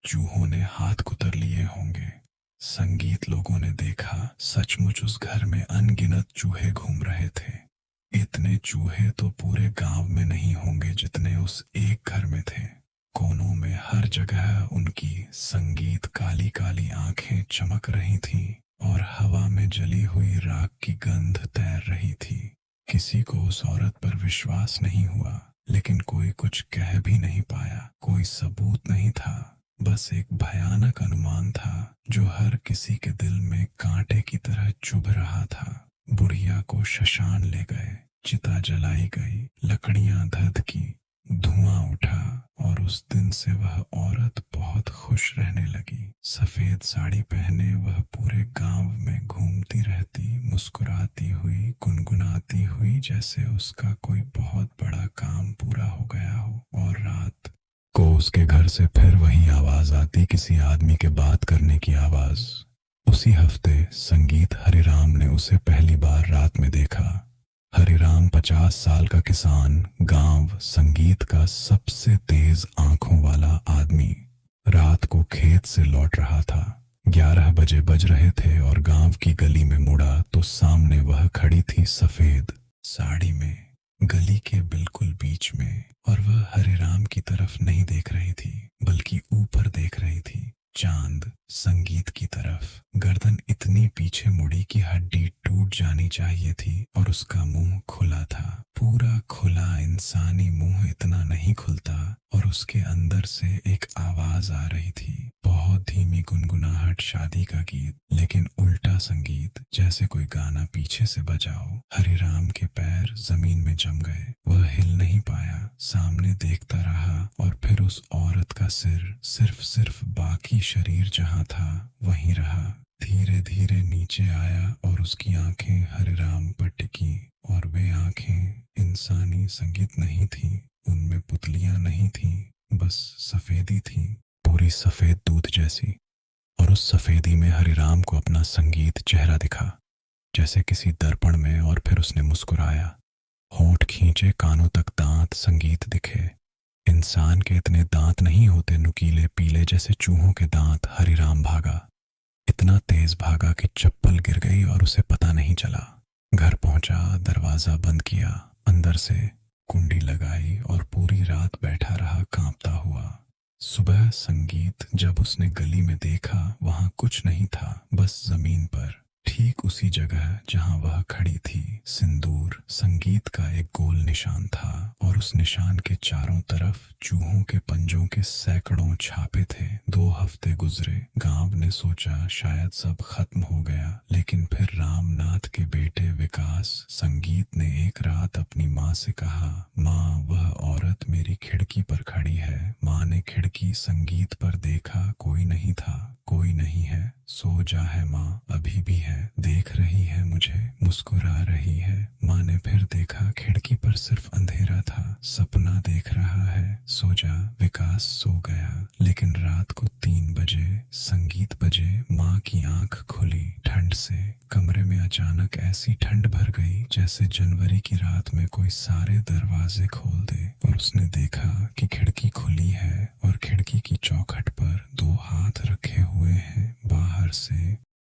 चूहों ने हाथ कुतर लिए होंगे। संगीत लोगों ने देखा, सचमुच उस घर में अनगिनत चूहे घूम रहे थे। इतने चूहे तो पूरे गांव में नहीं होंगे जितने उस एक घर में थे। कोनों में हर जगह उनकी संगीत काली काली आंखें चमक रही थीं और हवा में जली हुई राख की गंध तैर रही थी। किसी को उस औरत पर विश्वास नहीं हुआ, लेकिन कोई कुछ कह भी नहीं पाया। कोई सबूत नहीं था, बस एक भयानक अनुमान था जो हर किसी के दिल में कांटे की तरह चुभ रहा था। बुढ़िया को शशान ले गए, चिता जलाई गई, लकड़ियां धधकी, धुआं उठा और उस दिन से वह औरत बहुत खुश रहने लगी। सफेद साड़ी पहने वह पूरे गांव में घूमती रहती, मुस्कुराती हुई, गुनगुनाती हुई, जैसे उसका कोई बहुत बड़ा काम पूरा हो गया हो। और रात को उसके घर से फिर वही आवाज आती, किसी आदमी के बात करने की आवाज। उसी हफ्ते संगीत हरिराम ने उसे पहली बार रात में देखा। हरिराम 50 साल का किसान, गांव संगीत का सबसे तेज आंखों वाला आदमी, रात को खेत से लौट रहा था। 11 बजे बज रहे थे और गांव की गली में मुड़ा तो सामने वह खड़ी थी, सफेद साड़ी में, गली के बिल्कुल बीच में। और वह हरिराम की तरफ नहीं देख रही थी, बल्कि ऊपर देख रही थी, चांद, संगीत की तरफ। गर्दन इतनी पीछे मुड़ी कि हड्डी टूट जानी चाहिए थी और उसका मुंह खुला था, पूरा खुला। इंसानी मुंह इतना नहीं खुलता। और उसके अंदर से एक आवाज आ रही थी, बहुत धीमी गुनगुनाहट, शादी का गीत, लेकिन उल्टा संगीत, जैसे कोई गाना पीछे से बजाओ। हरिराम के पैर जमीन में जम गए। वह हिल नहीं पाया, सामने देखता रहा और फिर उस औरत का सिर, सिर्फ बाकी शरीर जहां था वहीं रहा। धीरे धीरे नीचे आया और उसकी आंखें हरिराम पर टिकी। और वे आंखें इंसानी संगीत नहीं थी, उनमें पुतलियां नहीं थीं, बस सफेदी थी, पूरी सफेद दूध जैसी। और उस सफेदी में हरिराम को अपना संगीत चेहरा दिखा, जैसे किसी दर्पण में। और फिर उसने मुस्कुराया, होंठ खींचे, कानों तक दांत, संगीत दिखे। इंसान के इतने दांत नहीं होते, नुकीले पीले जैसे चूहों के दांत। हरिराम भागा, इतना तेज भागा कि चप्पल गिर गई और उसे पता नहीं चला। घर पहुंचा, दरवाजा बंद किया, अंदर से कुंडी लगाई और पूरी रात बैठा रहा, कांपता हुआ। सुबह संगीत जब उसने गली में देखा, वहां कुछ नहीं था, बस जमीन पर, ठीक उसी जगह जहां वह खड़ी थी, सिंदूर, संगीत का एक गोल निशान था। और उस निशान के चारों तरफ चूहों के पंजों के सैकड़ों छापे थे। 2 हफ्ते गुजरे। गांव ने सोचा शायद सब खत्म हो गया, लेकिन फिर रामनाथ के बेटे विकास, संगीत ने एक रात अपनी माँ से कहा, माँ, वह औरत मेरी खिड़की पर खड़ी है। माँ ने खिड़की संगीत पर देखा, कोई नहीं था, कोई नहीं है। सो जा है माँ, अभी भी है, देख रही है मुझे, मुस्कुरा रही है। माँ ने फिर देखा, खिड़की पर सिर्फ अंधेरा था, सपना देख रहा है, सो जा। विकास सो गया। लेकिन रात को 3 बजे, संगीत बजे, माँ की आंख खुली। ठंड से कमरे में अचानक ऐसी ठंड भर गई जैसे जनवरी की रात में कोई सारे दरवाजे खोल दे। और उसने देखा कि खिड़की खुली है और खिड़की की चौखट पर 2 हाथ रखे हुए हैं। बाहर से